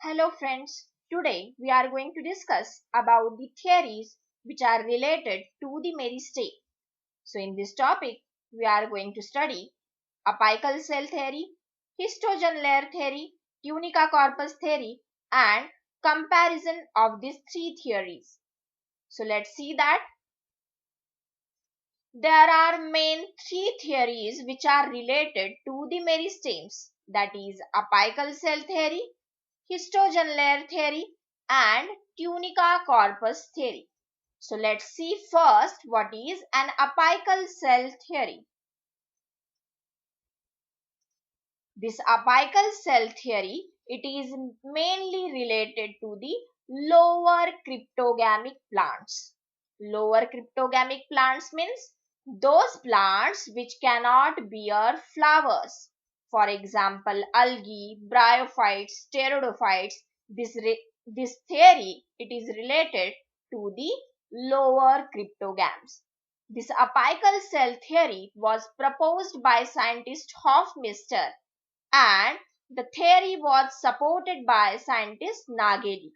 Hello friends, today we are going to discuss about the theories which are related to the meristeme. So in this topic, we are going to study apical cell theory, histogen layer theory, tunica corpus theory and comparison of these three theories. So let's see that there are main three theories which are related to the meristemes, that is apical cell theory, histogen layer theory and tunica corpus theory. So let's see first what is an apical cell theory. This apical cell theory, it is mainly related to the lower cryptogamic plants. Lower cryptogamic plants means those plants which cannot bear flowers. For example, algae, bryophytes, pteridophytes. This theory, it is related to the lower cryptogams. This apical cell theory was proposed by scientist Hofmeister and the theory was supported by scientist Nageli.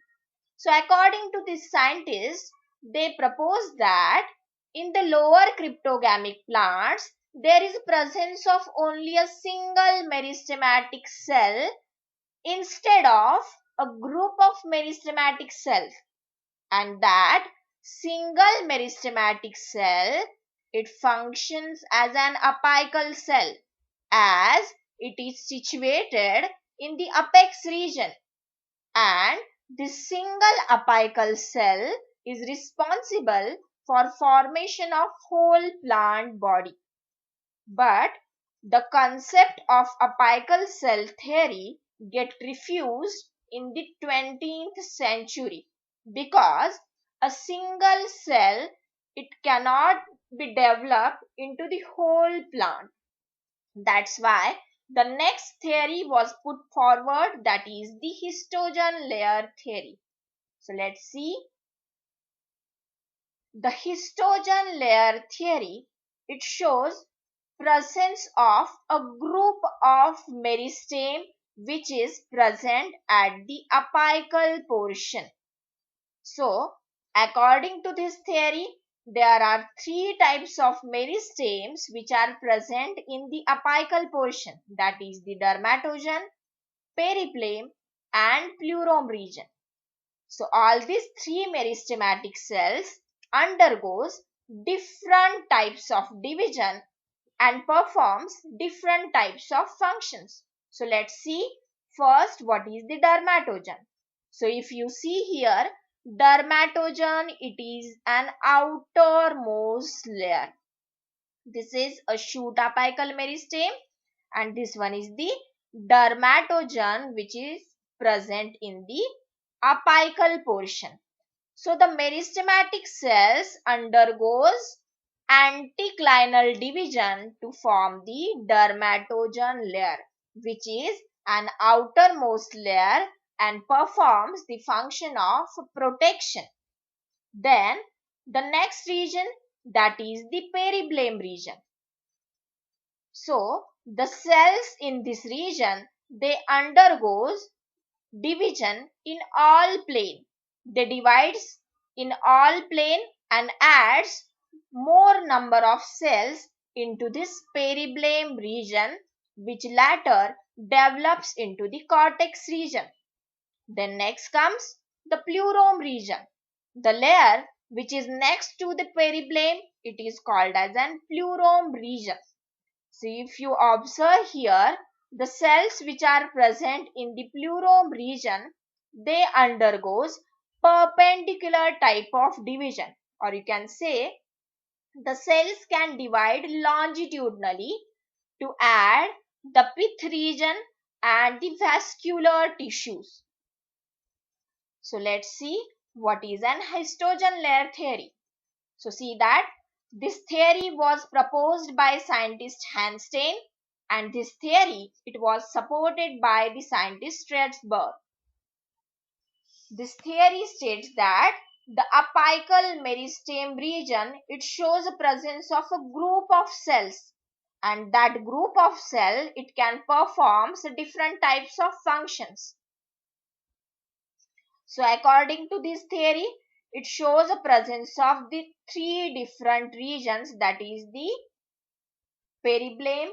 So according to this scientist, they proposed that in the lower cryptogamic plants, there is presence of only a single meristematic cell instead of a group of meristematic cells, and that single meristematic cell, it functions as an apical cell as it is situated in the apex region, and this single apical cell is responsible for formation of whole plant body. But the concept of apical cell theory get refused in the 20th century because a single cell, it cannot be developed into the whole plant. That's why the next theory was put forward, that is the histogen layer theory. So let's see. The histogen layer theory, it shows presence of a group of meristeme which is present at the apical portion. So according to this theory, there are three types of meristemes which are present in the apical portion, that is the dermatogen, peripleme and pleurome region. So all these three meristematic cells undergoes different types of division and performs different types of functions. So let's see first what is the dermatogen. So if you see here, dermatogen, it is an outermost layer. This is a shoot apical meristeme and this one is the dermatogen which is present in the apical portion. So the meristematic cells undergoes anticlinal division to form the dermatogen layer, which is an outermost layer and performs the function of protection. Then the next region, that is the peribleme region. So the cells in this region, they undergoes division in all plane. They divides in all plane and adds more number of cells into this peribleme region, which later develops into the cortex region. Then next comes the pleurome region. The layer which is next to the peribleme, it is called as an pleurome region. So if you observe here, the cells which are present in the pleurome region, they undergoes perpendicular type of division, or you can say the cells can divide longitudinally to add the pith region and the vascular tissues. So let's see what is an histogen layer theory. So see that this theory was proposed by scientist Hanstein, and this theory, it was supported by the scientist Strasberg. This theory states that the apical meristeme region, it shows the presence of a group of cells, and that group of cell, it can perform different types of functions. So according to this theory, it shows the presence of the three different regions, that is the peribleum,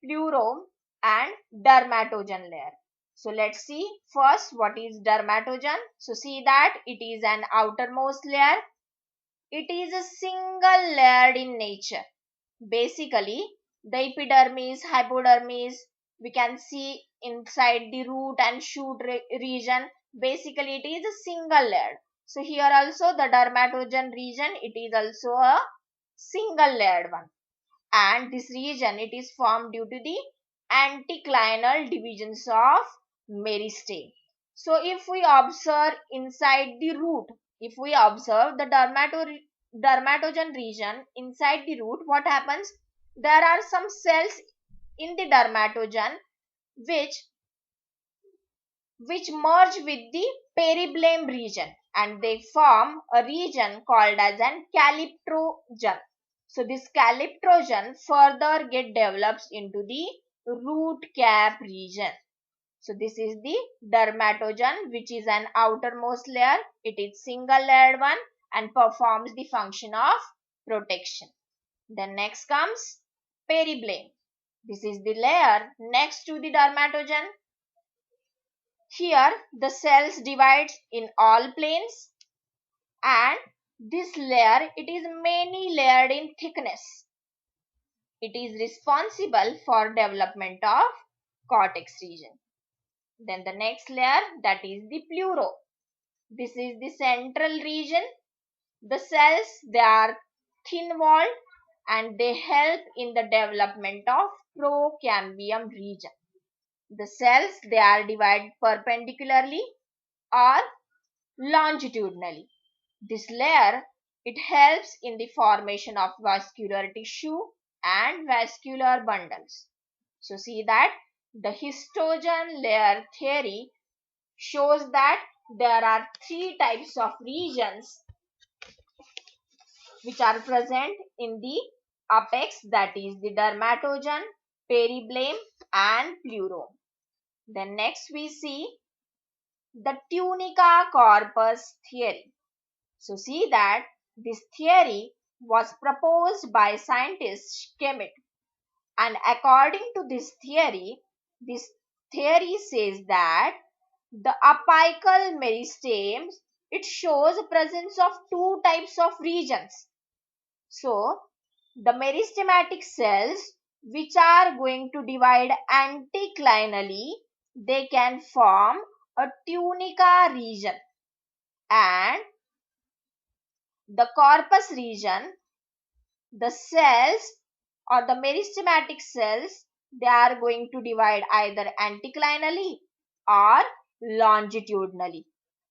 pleurome and dermatogen layer. So let's see first what is dermatogen. So see that it is an outermost layer. It is a single layered in nature. Basically, the epidermis, hypodermis, we can see inside the root and shoot region. Basically, it is a single layered. So here also the dermatogen region, it is also a single layered one. And this region, it is formed due to the anticlinal divisions of meristeme. So if we observe inside the root, if we observe the dermatogen region inside the root, what happens? There are some cells in the dermatogen which merge with the peribleum region, and they form a region called as an calyptrogen. So this calyptrogen further get develops into the root cap region. So this is the dermatogen, which is an outermost layer. It is single layered one and performs the function of protection. Then next comes peribleum. This is the layer next to the dermatogen. Here the cells divide in all planes, and this layer, it is many layered in thickness. It is responsible for development of cortex region. Then the next layer, that is the pleuro. This is the central region. The cells, they are thin walled and they help in the development of procambium region. The cells, they are divided perpendicularly or longitudinally. This layer, it helps in the formation of vascular tissue and vascular bundles. So see that the histogen layer theory shows that there are three types of regions which are present in the apex, that is the dermatogen, peribleum and pleurome. Then next we see the tunica corpus theory. So see that this theory was proposed by scientist Schmidt, and according to this theory says that the apical meristeme, it shows presence of two types of regions. So the meristematic cells which are going to divide anticlinally, they can form a tunica region, and the corpus region, the cells or the meristematic cells, they are going to divide either anticlinally or longitudinally.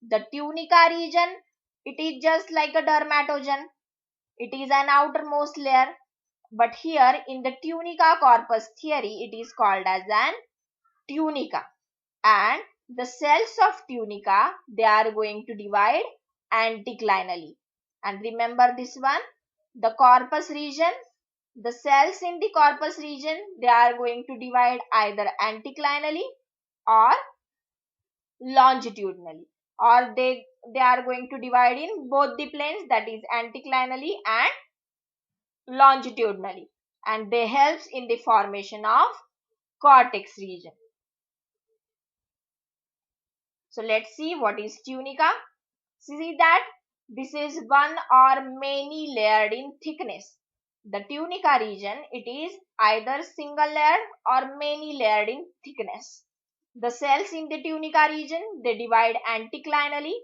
The tunica region, it is just like a dermatogen. It is an outermost layer. But here in the tunica corpus theory, it is called as an tunica. And the cells of tunica, they are going to divide anticlinally. And remember this one, the corpus region, the cells in the corpus region, they are going to divide either anticlinally or longitudinally, or they are going to divide in both the planes, that is anticlinally and longitudinally, and they helps in the formation of cortex region. So let's see what is tunica. See that this is one or many layered in thickness. The tunica region, it is either single layered or many layered in thickness. The cells in the tunica region, they divide anticlinally,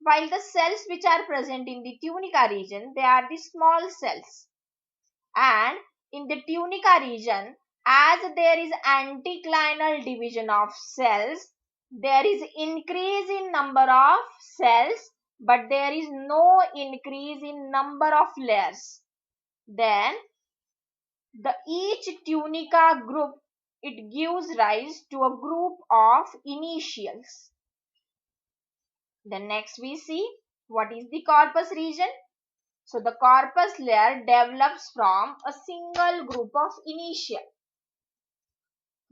while the cells which are present in the tunica region, they are the small cells. And in the tunica region, as there is anticlinal division of cells, there is increase in number of cells, but there is no increase in number of layers. Then each tunica group, it gives rise to a group of initials. Then next we see what is the corpus region. So the corpus layer develops from a single group of initial.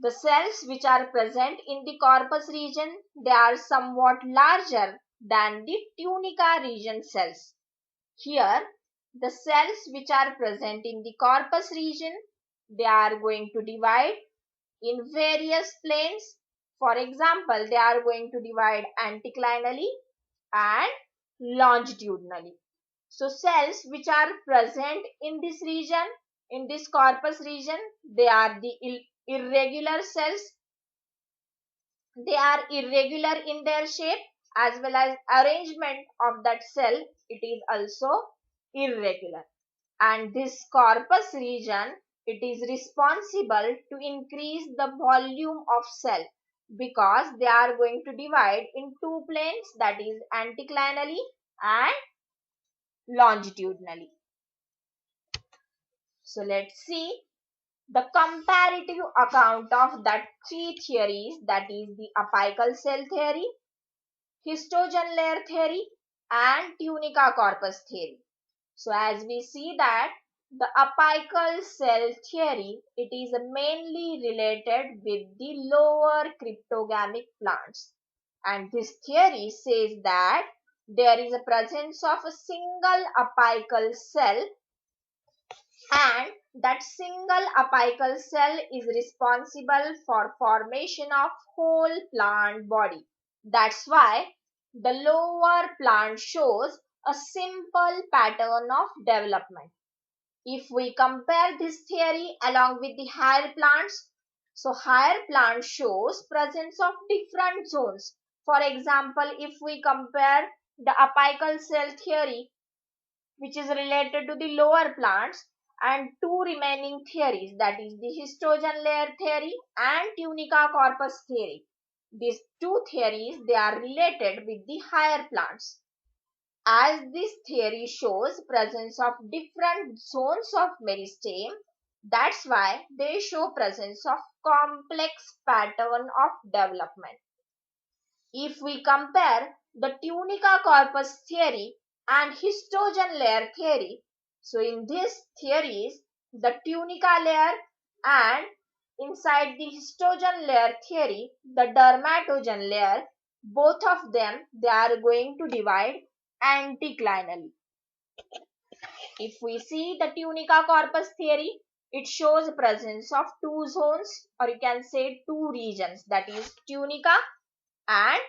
The cells which are present in the corpus region, they are somewhat larger than the tunica region cells. Here, the cells which are present in the corpus region, they are going to divide in various planes. For example, they are going to divide anticlinally and longitudinally. So cells which are present in this region, in this corpus region, they are the irregular cells. They are irregular in their shape as well as arrangement of that cell. It is also irregular. And this corpus region, it is responsible to increase the volume of cell because they are going to divide in two planes, that is anticlinally and longitudinally. So let's see the comparative account of that three theories, that is the apical cell theory, histogen layer theory and tunica corpus theory. So as we see that the apical cell theory, it is mainly related with the lower cryptogamic plants. And this theory says that there is a presence of a single apical cell, and that single apical cell is responsible for formation of whole plant body. That's why the lower plant shows a simple pattern of development. If we compare this theory along with the higher plants, so higher plant shows presence of different zones. For example, if we compare the apical cell theory, which is related to the lower plants, and two remaining theories, that is the histogen layer theory and tunica corpus theory. These two theories, they are related with the higher plants. As this theory shows presence of different zones of meristem, that's why they show presence of complex pattern of development. If we compare the tunica corpus theory and histogen layer theory, so in these theories, the tunica layer and inside the histogen layer theory, the dermatogen layer, both of them, they are going to divide anticlinally. If we see the tunica corpus theory, it shows presence of two zones, or you can say two regions, that is tunica and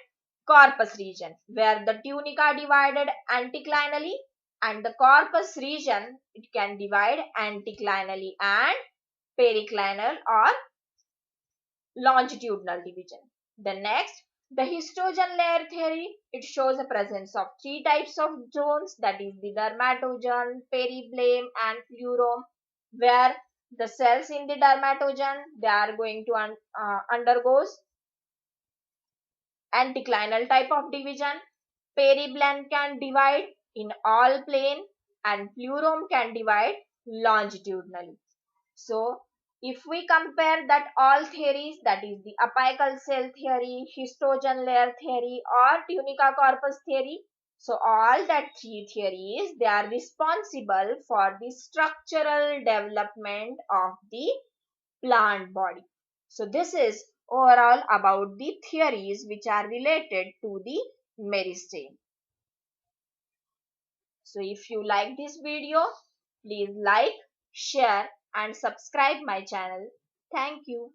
corpus region, where the tunica divided anticlinally and the corpus region, it can divide anticlinally and periclinal or longitudinal division. The next, the histogen layer theory, it shows the presence of three types of zones, that is the dermatogen, peribleme and pleurome, where the cells in the dermatogen, they are going to undergoes anticlinal type of division. Peribleme can divide in all plane and pleurome can divide longitudinally. So if we compare that all theories, that is the apical cell theory, histogen layer theory or tunica corpus theory, so all that three theories, they are responsible for the structural development of the plant body. So this is overall about the theories which are related to the meristem. So if you like this video, please like, share and subscribe my channel. Thank you.